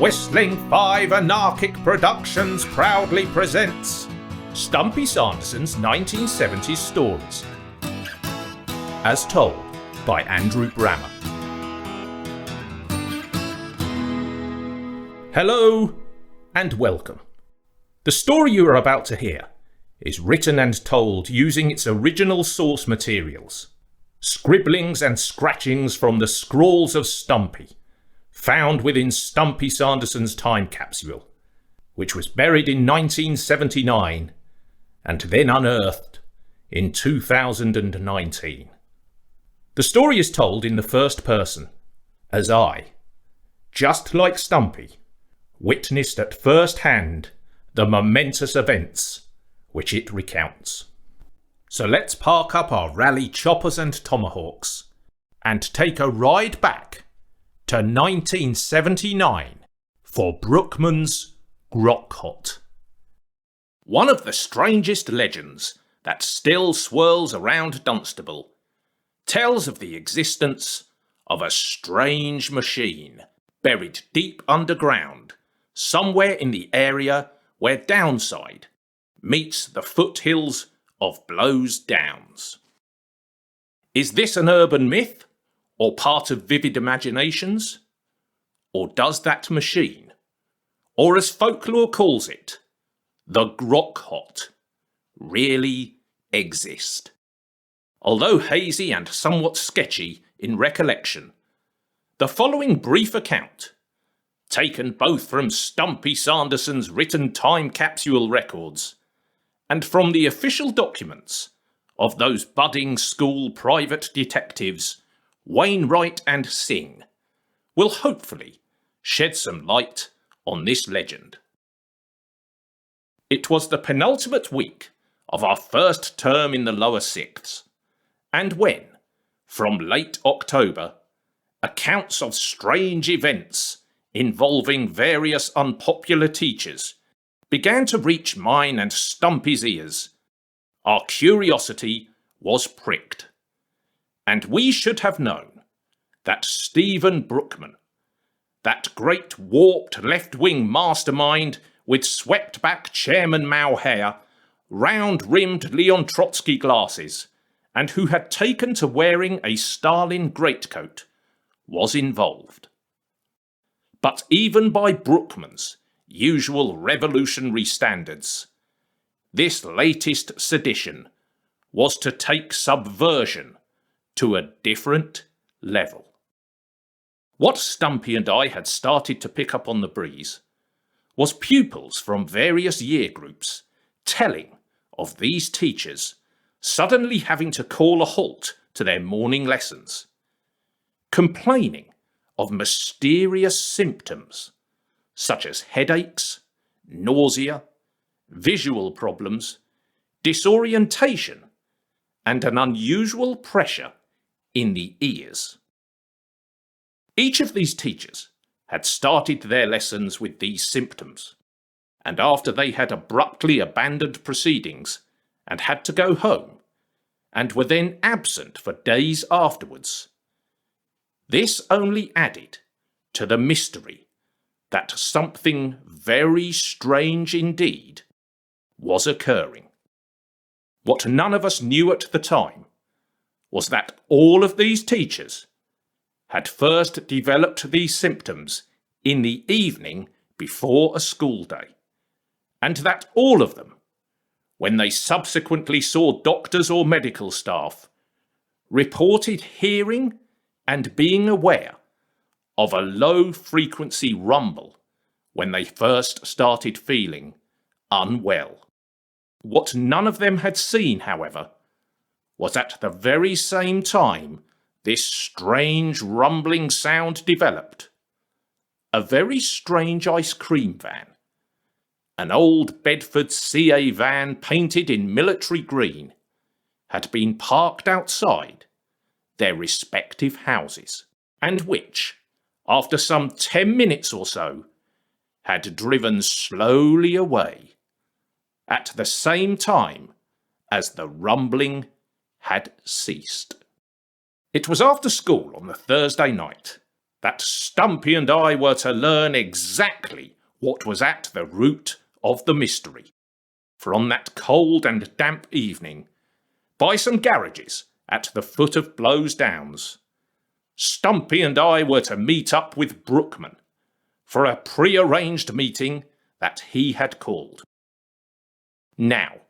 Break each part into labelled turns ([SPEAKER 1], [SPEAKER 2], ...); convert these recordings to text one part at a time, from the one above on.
[SPEAKER 1] Whistling 5 Anarchic Productions proudly presents Stumpy Sanderson's 1970s stories, as told by Andrew Brammer. Hello and welcome. The story you are about to hear is written and told using its original source materials, scribblings and scratchings from the scrawls of Stumpy, found within Stumpy Sanderson's time capsule, which was buried in 1979 and then unearthed in 2019. The story is told in the first person, as I, just like Stumpy, witnessed at first hand the momentous events which it recounts. So let's park up our rally choppers and tomahawks and take a ride back to 1979 for Brookman's Grokhot. One of the strangest legends that still swirls around Dunstable tells of the existence of a strange machine buried deep underground somewhere in the area where Downside meets the foothills of Blows Downs. Is this an urban myth, or part of vivid imaginations? Or does that machine, or as folklore calls it, the Grokhot, really exist? Although hazy and somewhat sketchy in recollection, the following brief account, taken both from Stumpy Sanderson's written time capsule records and from the official documents of those budding school private detectives Wainwright and Singh, will hopefully shed some light on this legend. It was the penultimate week of our first term in the lower sixths, and when, from late October, accounts of strange events involving various unpopular teachers began to reach mine and Stumpy's ears, our curiosity was pricked. And we should have known that Stephen Brookman, that great warped left-wing mastermind with swept-back Chairman Mao hair, round-rimmed Leon Trotsky glasses, and who had taken to wearing a Stalin greatcoat, was involved. But even by Brookman's usual revolutionary standards, this latest sedition was to take subversion to a different level. What Stumpy and I had started to pick up on the breeze was pupils from various year groups telling of these teachers suddenly having to call a halt to their morning lessons, complaining of mysterious symptoms such as headaches, nausea, visual problems, disorientation, and an unusual pressure in the ears. Each of these teachers had started their lessons with these symptoms, and after they had abruptly abandoned proceedings and had to go home, and were then absent for days afterwards, this only added to the mystery that something very strange indeed was occurring. What none of us knew at the time was that all of these teachers had first developed these symptoms in the evening before a school day, and that all of them, when they subsequently saw doctors or medical staff, reported hearing and being aware of a low-frequency rumble when they first started feeling unwell. What none of them had seen, however, was at the very same time this strange rumbling sound developed, a very strange ice cream van, an old Bedford CA van painted in military green, had been parked outside their respective houses, and which, after some 10 minutes or so, had driven slowly away, at the same time as the rumbling had ceased. It was after school on the Thursday night, that Stumpy and I were to learn exactly what was at the root of the mystery. For on that cold and damp evening, by some garages at the foot of Blow's Downs, Stumpy and I were to meet up with Brookman for a pre-arranged meeting that he had called. Now,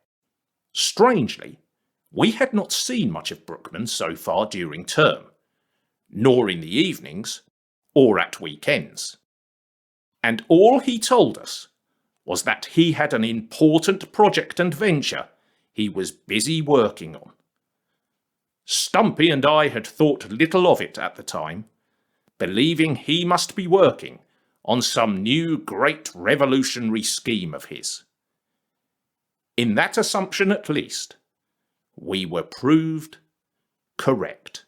[SPEAKER 1] strangely, we had not seen much of Brookman so far during term, nor in the evenings or at weekends. And all he told us was that he had an important project and venture he was busy working on. Stumpy and I had thought little of it at the time, believing he must be working on some new great revolutionary scheme of his. In that assumption at least, we were proved correct.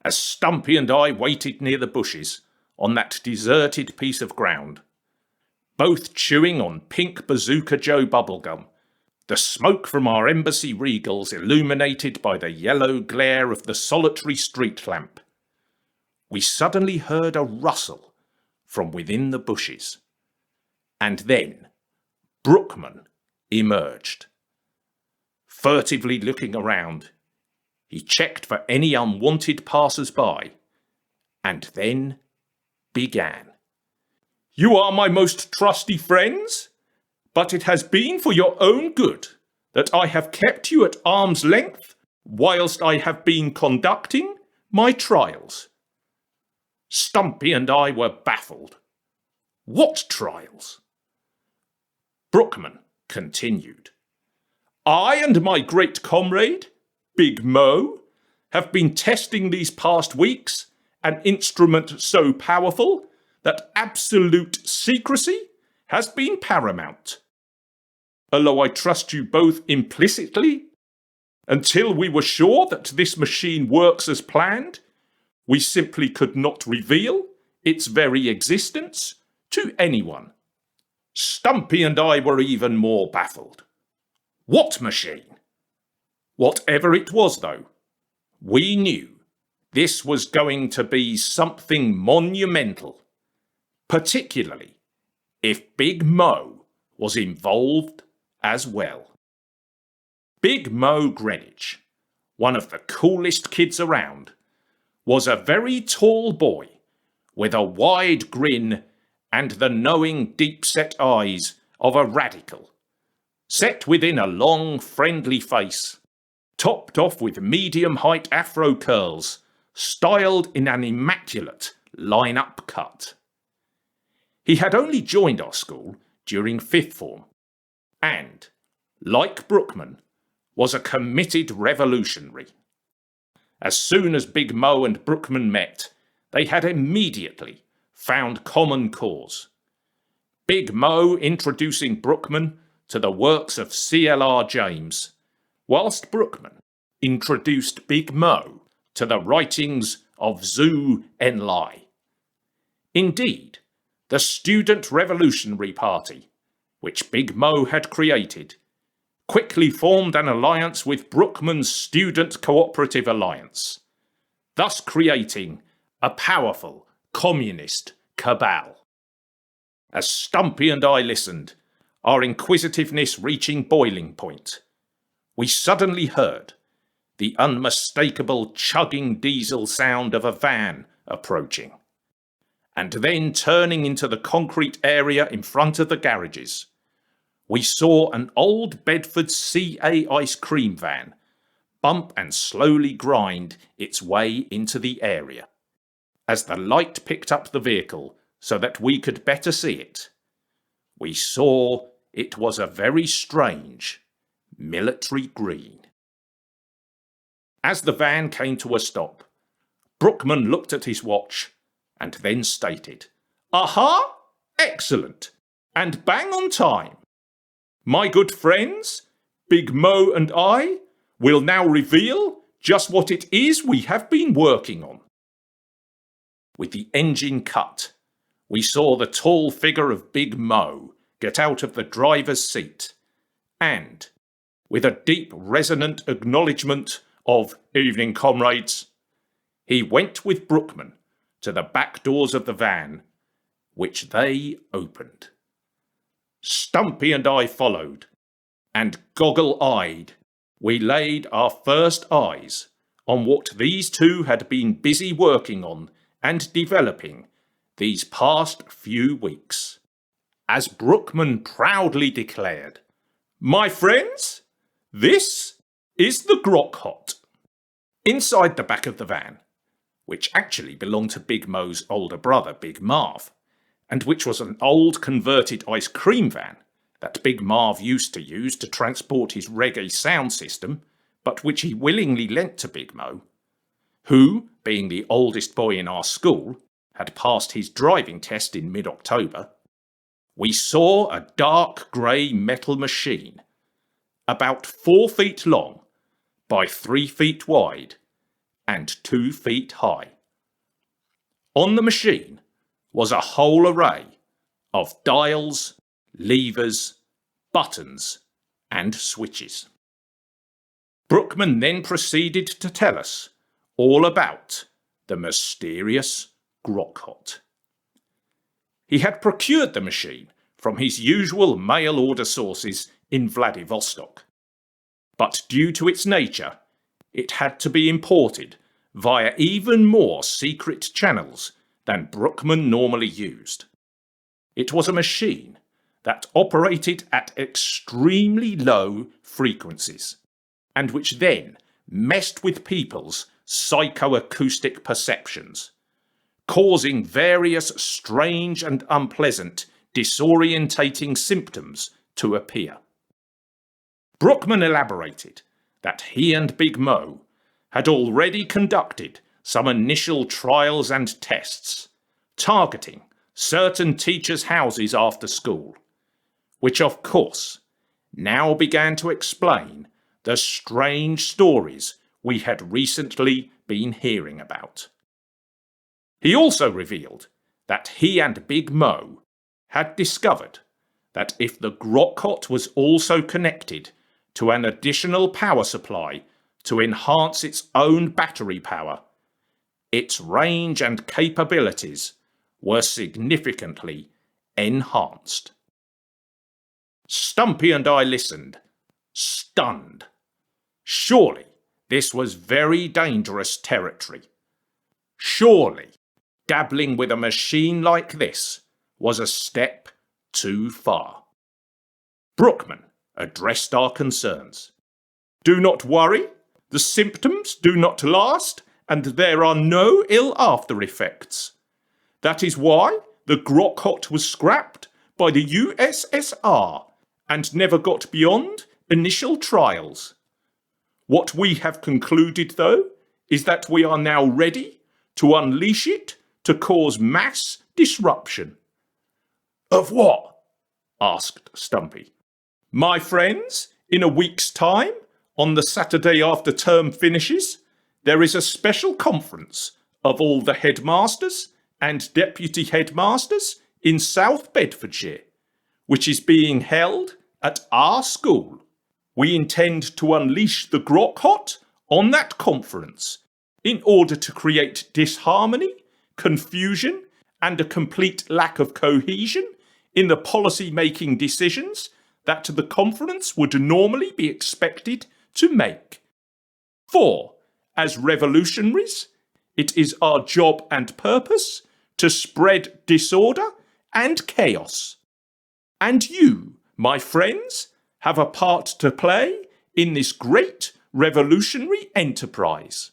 [SPEAKER 1] As Stumpy and I waited near the bushes on that deserted piece of ground, both chewing on pink Bazooka Joe bubblegum, the smoke from our embassy regals illuminated by the yellow glare of the solitary street lamp, we suddenly heard a rustle from within the bushes. And then Brookman emerged. Furtively looking around, he checked for any unwanted passers-by, and then began. "You are my most trusty friends, but it has been for your own good that I have kept you at arm's length whilst I have been conducting my trials." Stumpy and I were baffled. What trials? Brookman continued. "I and my great comrade, Big Mo, have been testing these past weeks an instrument so powerful that absolute secrecy has been paramount. Although I trust you both implicitly, until we were sure that this machine works as planned, we simply could not reveal its very existence to anyone." Stumpy and I were even more baffled. What machine? Whatever it was, though, we knew this was going to be something monumental, particularly if Big Mo was involved as well. Big Mo Greenwich, one of the coolest kids around, was a very tall boy with a wide grin and the knowing, deep-set eyes of a radical, set within a long, friendly face, topped off with medium-height afro curls, styled in an immaculate line-up cut. He had only joined our school during fifth form, and, like Brookman, was a committed revolutionary. As soon as Big Mo and Brookman met, they had immediately found common cause. Big Mo introducing Brookman to the works of C.L.R. James, whilst Brookman introduced Big Mo to the writings of Zhou Enlai. Indeed, the Student Revolutionary Party, which Big Mo had created, quickly formed an alliance with Brookman's Student Cooperative Alliance, thus creating a powerful communist cabal. As Stumpy and I listened, our inquisitiveness reaching boiling point, we suddenly heard the unmistakable chugging diesel sound of a van approaching, and then turning into the concrete area in front of the garages, we saw an old Bedford CA ice cream van bump and slowly grind its way into the area. As the light picked up the vehicle so that we could better see it, we saw it was a very strange military green. As the van came to a stop, Brookman looked at his watch and then stated, "Aha! Excellent! And bang on time! My good friends, Big Mo and I will now reveal just what it is we have been working on." With the engine cut, we saw the tall figure of Big Mo get out of the driver's seat and, with a deep resonant acknowledgement of "Evening, comrades," he went with Brookman to the back doors of the van, which they opened. Stumpy and I followed, and goggle-eyed, we laid our first eyes on what these two had been busy working on and developing these past few weeks. As Brookman proudly declared, "My friends, this is the Grokhot." Inside the back of the van, which actually belonged to Big Mo's older brother, Big Marv, and which was an old converted ice cream van that Big Marv used to use to transport his reggae sound system, but which he willingly lent to Big Mo, who, being the oldest boy in our school, had passed his driving test in mid-October, we saw a dark grey metal machine, about 4 feet long by 3 feet wide and 2 feet high. On the machine was a whole array of dials, levers, buttons, and switches. Brookman then proceeded to tell us all about the mysterious Grokhot. He had procured the machine from his usual mail-order sources in Vladivostok, but due to its nature, it had to be imported via even more secret channels than Brookman normally used. It was a machine that operated at extremely low frequencies, and which then messed with people's psychoacoustic perceptions, causing various strange and unpleasant disorientating symptoms to appear. Brookman elaborated that he and Big Mo had already conducted some initial trials and tests, targeting certain teachers' houses after school, which of course now began to explain the strange stories we had recently been hearing about. He also revealed that he and Big Mo had discovered that if the Grokhot was also connected to an additional power supply to enhance its own battery power, its range and capabilities were significantly enhanced. Stumpy and I listened, stunned. Surely this was very dangerous territory. Surely dabbling with a machine like this was a step too far. Brookman addressed our concerns. "Do not worry, the symptoms do not last, and there are no ill after effects. That is why the Grokhot was scrapped by the USSR and never got beyond initial trials. What we have concluded, though, is that we are now ready to unleash it to cause mass disruption." "Of what?" asked Stumpy. "My friends, in a week's time, on the Saturday after term finishes, there is a special conference of all the headmasters and deputy headmasters in South Bedfordshire, which is being held at our school. We intend to unleash the Grokhot on that conference in order to create disharmony, confusion, and a complete lack of cohesion in the policy-making decisions that the conference would normally be expected to make. For, as revolutionaries, it is our job and purpose to spread disorder and chaos. And you, my friends, have a part to play in this great revolutionary enterprise."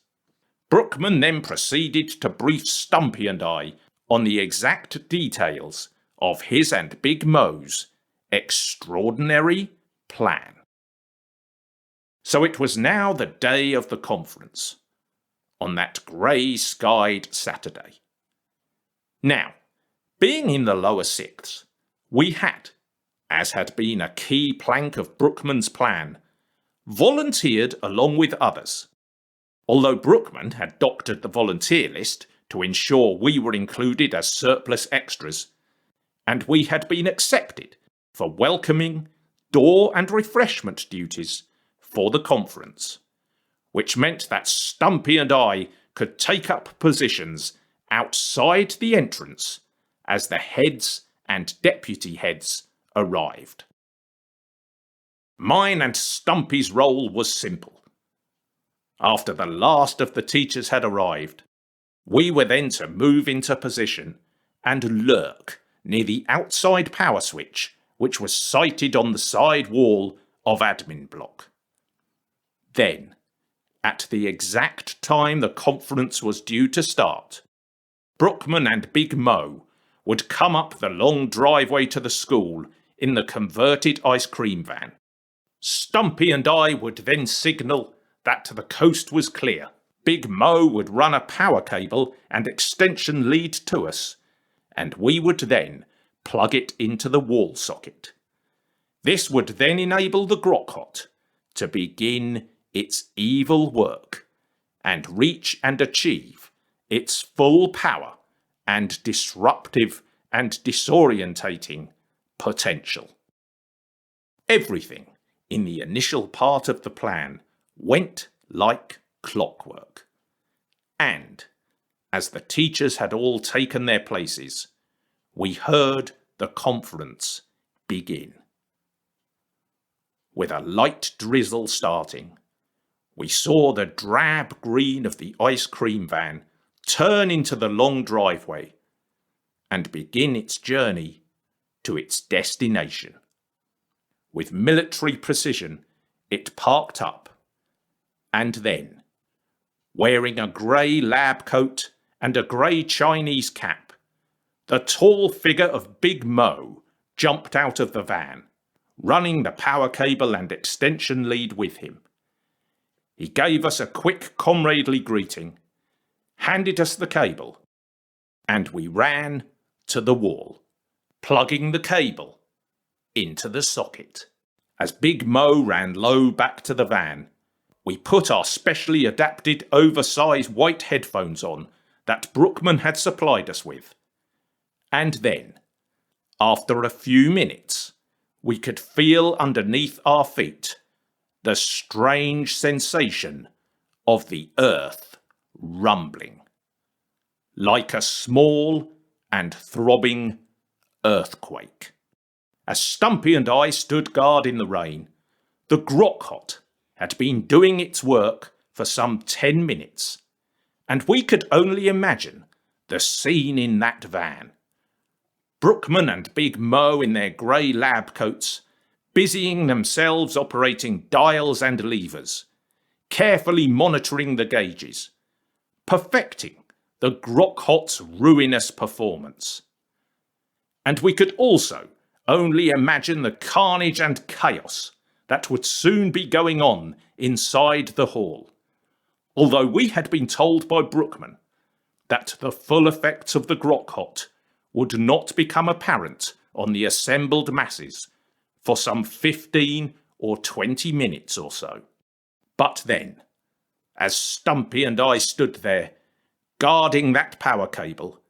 [SPEAKER 1] Brookman then proceeded to brief Stumpy and I on the exact details of his and Big Mo's extraordinary plan. So it was now the day of the conference, on that grey-skied Saturday. Now, being in the lower sixths, we had, as had been a key plank of Brookman's plan, volunteered along with others. Although Brookman had doctored the volunteer list to ensure we were included as surplus extras, and we had been accepted for welcoming, door and refreshment duties for the conference, which meant that Stumpy and I could take up positions outside the entrance as the heads and deputy heads arrived. Mine and Stumpy's role was simple. After the last of the teachers had arrived, we were then to move into position and lurk near the outside power switch which was sited on the side wall of admin block. Then, at the exact time the conference was due to start, Brookman and Big Mo would come up the long driveway to the school in the converted ice cream van. Stumpy and I would then signal that the coast was clear. Big Mo would run a power cable and extension lead to us, and we would then plug it into the wall socket. This would then enable the Grokhot to begin its evil work and reach and achieve its full power and disruptive and disorientating potential. Everything in the initial part of the plan went like clockwork. And, as the teachers had all taken their places, we heard the conference begin. With a light drizzle starting, we saw the drab green of the ice cream van turn into the long driveway and begin its journey to its destination. With military precision, it parked up, and then, wearing a grey lab coat and a grey Chinese cap, the tall figure of Big Mo jumped out of the van, running the power cable and extension lead with him. He gave us a quick comradely greeting, handed us the cable, and we ran to the wall, plugging the cable into the socket. As Big Mo ran low back to the van, we put our specially adapted oversized white headphones on that Brookman had supplied us with. And then, after a few minutes, we could feel underneath our feet the strange sensation of the earth rumbling, like a small and throbbing earthquake. As Stumpy and I stood guard in the rain, the Grokhot had been doing its work for some 10 minutes, and we could only imagine the scene in that van. Brookman and Big Mo in their grey lab coats, busying themselves operating dials and levers, carefully monitoring the gauges, perfecting the Grokhot's ruinous performance. And we could also only imagine the carnage and chaos that would soon be going on inside the hall, although we had been told by Brookman that the full effects of the Grokhot would not become apparent on the assembled masses for some 15 or 20 minutes or so. But then, as Stumpy and I stood there, guarding that power cable,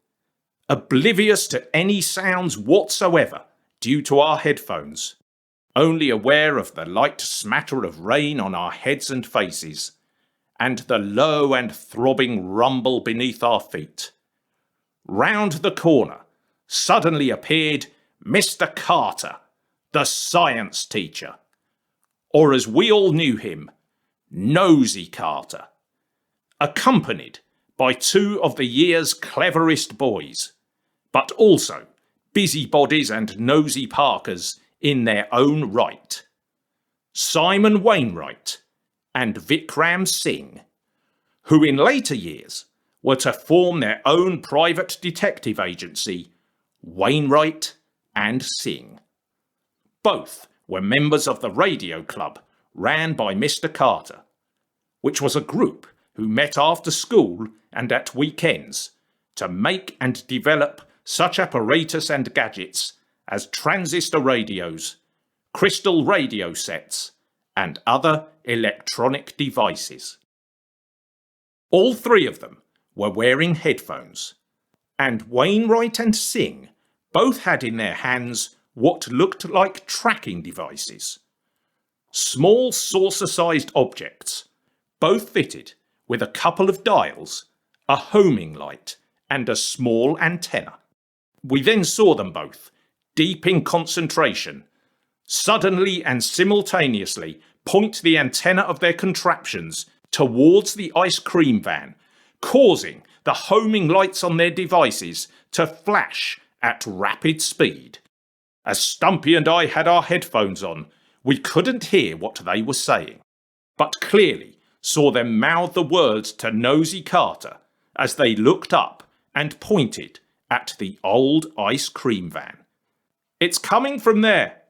[SPEAKER 1] oblivious to any sounds whatsoever due to our headphones, only aware of the light smatter of rain on our heads and faces, and the low and throbbing rumble beneath our feet, round the corner suddenly appeared Mr. Carter, the science teacher, or as we all knew him, Nosy Carter, accompanied by two of the year's cleverest boys, but also busybodies and nosy Parkers in their own right, Simon Wainwright and Vikram Singh, who in later years were to form their own private detective agency, Wainwright and Singh. Both were members of the radio club ran by Mr. Carter, which was a group who met after school and at weekends to make and develop such apparatus and gadgets as transistor radios, crystal radio sets, and other electronic devices. All three of them were wearing headphones, and Wainwright and Singh both had in their hands what looked like tracking devices. Small saucer-sized objects, both fitted with a couple of dials, a homing light, and a small antenna. We then saw them both, deep in concentration, suddenly and simultaneously point the antenna of their contraptions towards the ice cream van, causing the homing lights on their devices to flash at rapid speed. As Stumpy and I had our headphones on, we couldn't hear what they were saying, but clearly saw them mouth the words to Nosy Carter as they looked up and pointed at the old ice cream van. "It's coming from there."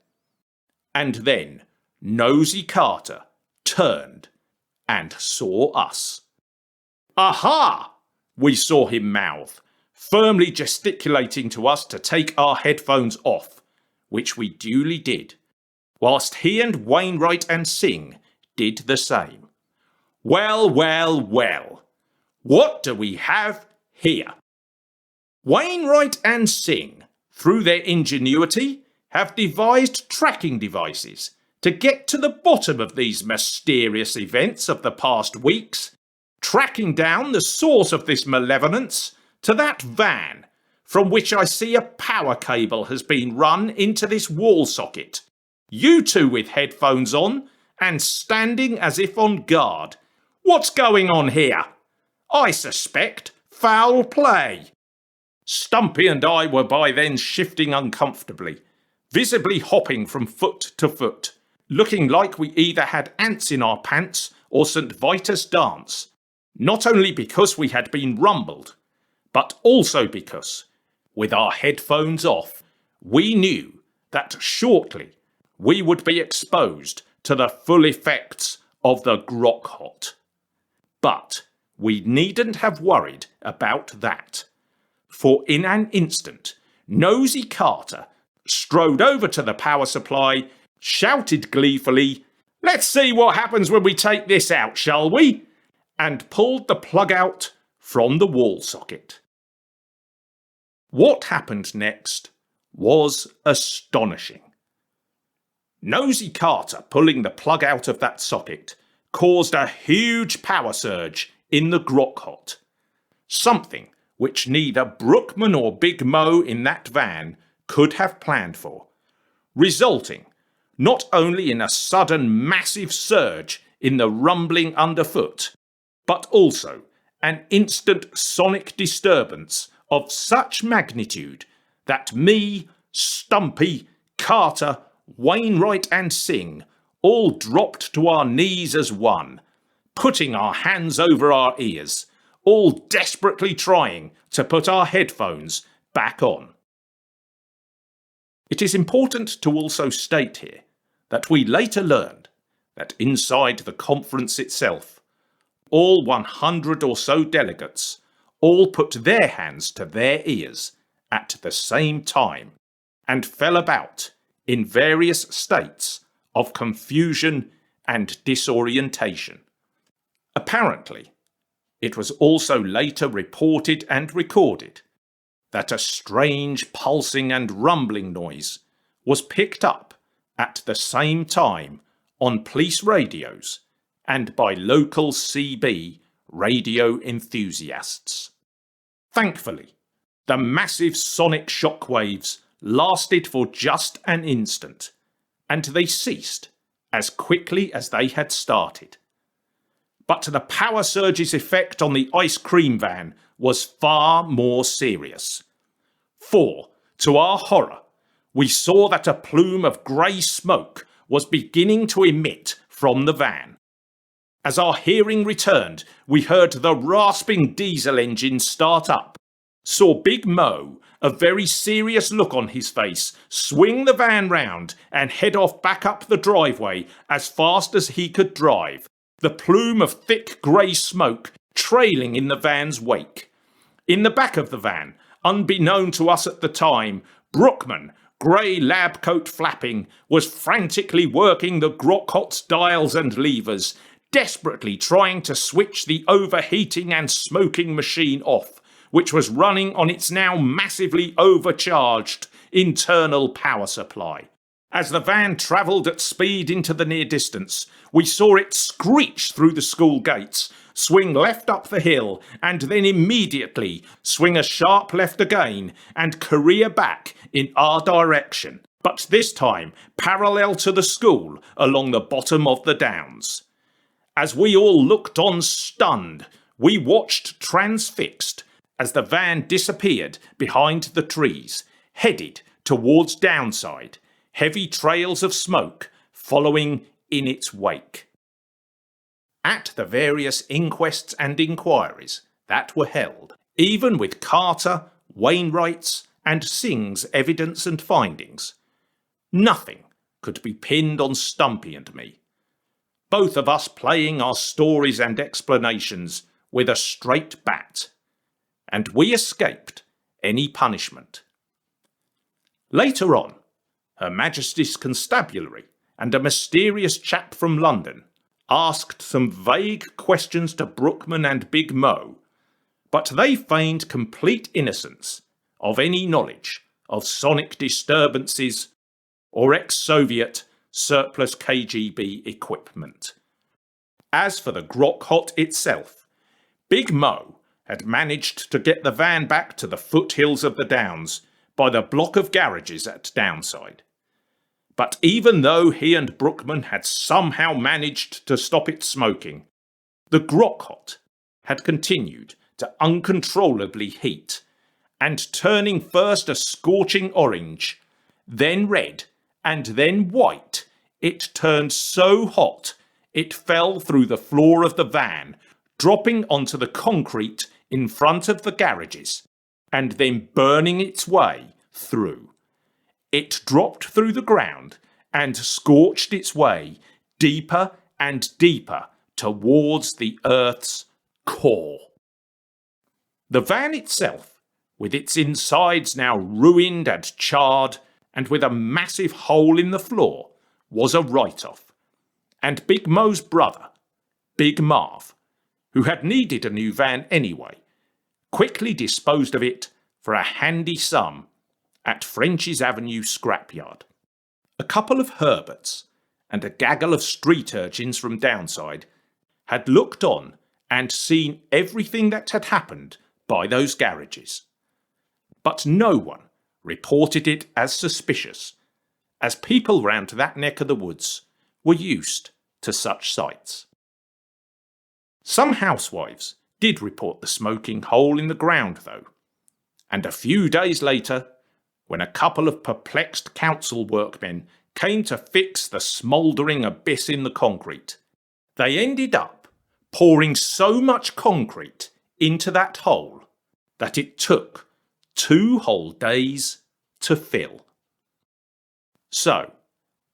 [SPEAKER 1] And then Nosy Carter turned and saw us. "Aha!" we saw him mouth, firmly gesticulating to us to take our headphones off, which we duly did, whilst he and Wainwright and Singh did the same. Well, well, well, what do we have here? Wainwright and Singh, through their ingenuity, have devised tracking devices to get to the bottom of these mysterious events of the past weeks, tracking down the source of this malevolence to that van from which I see a power cable has been run into this wall socket. You two with headphones on and standing as if on guard. What's going on here? I suspect foul play." Stumpy and I were by then shifting uncomfortably, visibly hopping from foot to foot, looking like we either had ants in our pants or St. Vitus dance, not only because we had been rumbled, but also because, with our headphones off, we knew that shortly we would be exposed to the full effects of the Grokhot. But we needn't have worried about that, for in an instant, Nosy Carter strode over to the power supply, shouted gleefully, "Let's see what happens when we take this out, shall we?" and pulled the plug out from the wall socket. What happened next was astonishing. Nosy Carter pulling the plug out of that socket caused a huge power surge in the Grokhot, something which neither Brookman or Big Mo in that van could have planned for, resulting not only in a sudden massive surge in the rumbling underfoot, but also an instant sonic disturbance of such magnitude that me, Stumpy, Carter, Wainwright and Singh all dropped to our knees as one, putting our hands over our ears, all desperately trying to put our headphones back on. It is important to also state here that we later learned that inside the conference itself, all 100 or so delegates all put their hands to their ears at the same time and fell about in various states of confusion and disorientation. Apparently, it was also later reported and recorded that a strange pulsing and rumbling noise was picked up at the same time on police radios and by local CB radio enthusiasts. Thankfully, the massive sonic shockwaves lasted for just an instant, and they ceased as quickly as they had started. But the power surge's effect on the ice cream van was far more serious. For, to our horror, we saw that a plume of grey smoke was beginning to emit from the van. As our hearing returned, we heard the rasping diesel engine start up, saw Big Mo, a very serious look on his face, swing the van round and head off back up the driveway as fast as he could drive, the plume of thick grey smoke trailing in the van's wake. In the back of the van, unbeknown to us at the time, Brookman, grey lab coat flapping, was frantically working the Grokhot's dials and levers, desperately trying to switch the overheating and smoking machine off, which was running on its now massively overcharged internal power supply. As the van travelled at speed into the near distance, we saw it screech through the school gates, swing left up the hill, and then immediately swing a sharp left again and career back in our direction, but this time parallel to the school along the bottom of the downs. As we all looked on stunned, we watched transfixed as the van disappeared behind the trees, headed towards Downside, heavy trails of smoke following in its wake. At the various inquests and inquiries that were held, even with Carter, Wainwright's and Singh's evidence and findings, nothing could be pinned on Stumpy and me, both of us playing our stories and explanations with a straight bat, and we escaped any punishment. Later on, Her Majesty's Constabulary and a mysterious chap from London asked some vague questions to Brookman and Big Mo, but they feigned complete innocence of any knowledge of sonic disturbances or ex-Soviet surplus KGB equipment. As for the Grokhot itself, Big Mo had managed to get the van back to the foothills of the Downs by the block of garages at Downside. But even though he and Brookman had somehow managed to stop it smoking, the Grokhot had continued to uncontrollably heat, and turning first a scorching orange, then red, and then white, it turned so hot it fell through the floor of the van, dropping onto the concrete in front of the garages, and then burning its way through. It dropped through the ground and scorched its way deeper and deeper towards the Earth's core. The van itself, with its insides now ruined and charred, and with a massive hole in the floor, was a write-off. And Big Mo's brother, Big Marv, who had needed a new van anyway, quickly disposed of it for a handy sum at French's Avenue scrapyard. A couple of Herberts and a gaggle of street urchins from Downside had looked on and seen everything that had happened by those garages. But no one reported it as suspicious, as people round that neck of the woods were used to such sights. Some housewives did report the smoking hole in the ground, though, and a few days later, when a couple of perplexed council workmen came to fix the smouldering abyss in the concrete, they ended up pouring so much concrete into that hole that it took 2 whole days to fill. So,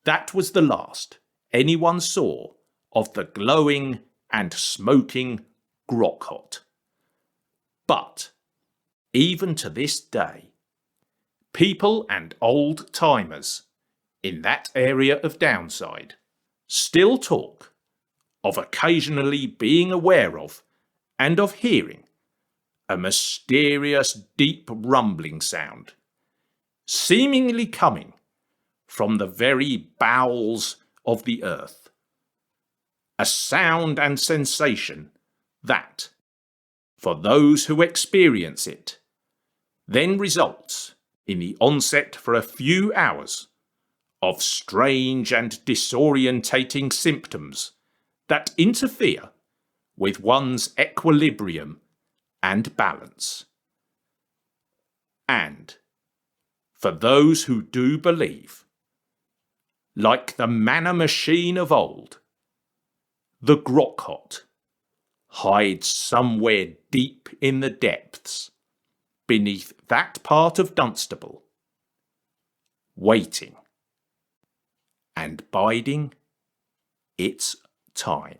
[SPEAKER 1] that was the last anyone saw of the glowing and smoking Grokhot. But, even to this day, people and old-timers in that area of Downside still talk of occasionally being aware of and of hearing a mysterious deep rumbling sound, seemingly coming from the very bowels of the earth. A sound and sensation that, for those who experience it, then results in the onset for a few hours of strange and disorientating symptoms that interfere with one's equilibrium and balance. And, for those who do believe, like the manna machine of old, the Grokhot hides somewhere deep in the depths, beneath that part of Dunstable, waiting and biding its time.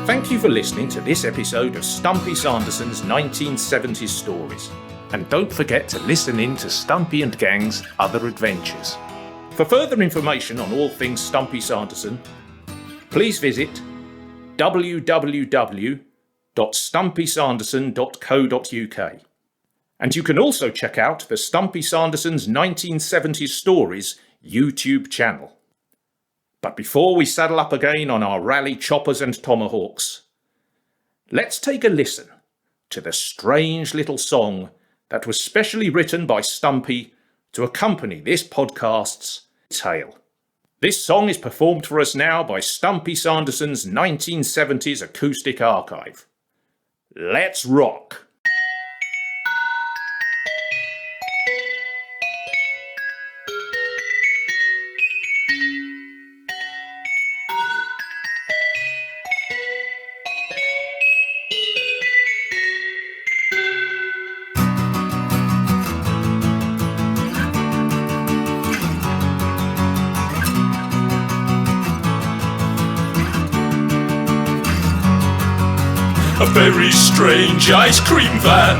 [SPEAKER 1] Thank you for listening to this episode of Stumpy Sanderson's 1970s Stories. And don't forget to listen in to Stumpy and Gang's other adventures. For further information on all things Stumpy Sanderson, please visit www.stumpysanderson.co.uk. And you can also check out the Stumpy Sanderson's 1970s Stories YouTube channel. But before we saddle up again on our rally choppers and tomahawks, let's take a listen to the strange little song that was specially written by Stumpy to accompany this podcast's tale. This song is performed for us now by Stumpy Sanderson's 1970s acoustic archive. Let's rock!
[SPEAKER 2] A very strange ice cream van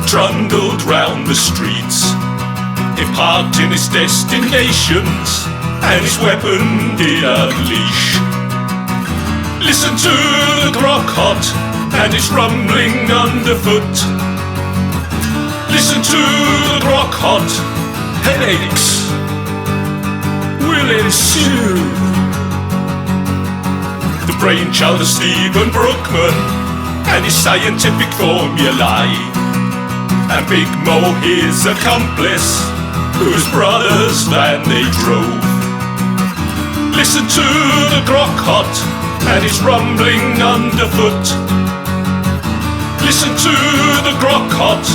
[SPEAKER 2] trundled round the streets. It parked in its destinations and its weapon did unleash. Listen to the Grokhot and its rumbling underfoot. Listen to the Grokhot, headaches will ensue. The brainchild of Stephen Brookman and his scientific formulae, and Big Mo his accomplice, whose brothers than they drove. Listen to the Grokhot and its rumbling underfoot. Listen to the Grokhot,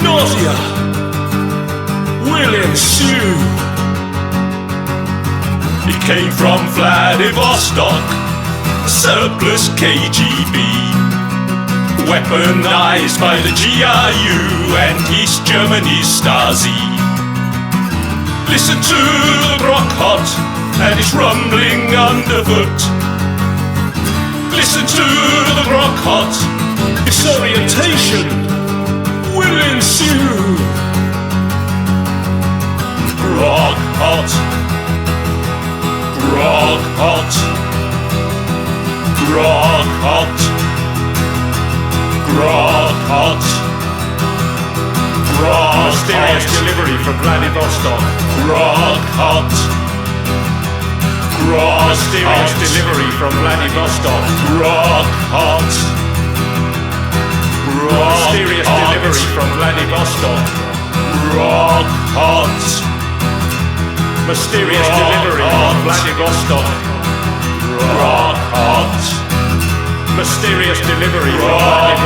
[SPEAKER 2] nausea will ensue. It came from Vladivostok, surplus KGB, weaponized by the GRU and East Germany's Stasi. Listen to the Grokhot and its rumbling underfoot. Listen to the Grokhot, disorientation will ensue. Grokhot, Grokhot, Grokhot, Grokhot, Grokhot.
[SPEAKER 3] Mysterious delivery from Vladivostok.
[SPEAKER 2] Grokhot, Grokhot.
[SPEAKER 3] Mysterious delivery from Vladivostok.
[SPEAKER 2] Grokhot,
[SPEAKER 3] Mysterious delivery from Vladivostok.
[SPEAKER 2] Grokhot,
[SPEAKER 3] Mysterious delivery from Vladivostok.
[SPEAKER 2] Grokhot,
[SPEAKER 3] Mysterious delivery from Vladivostok.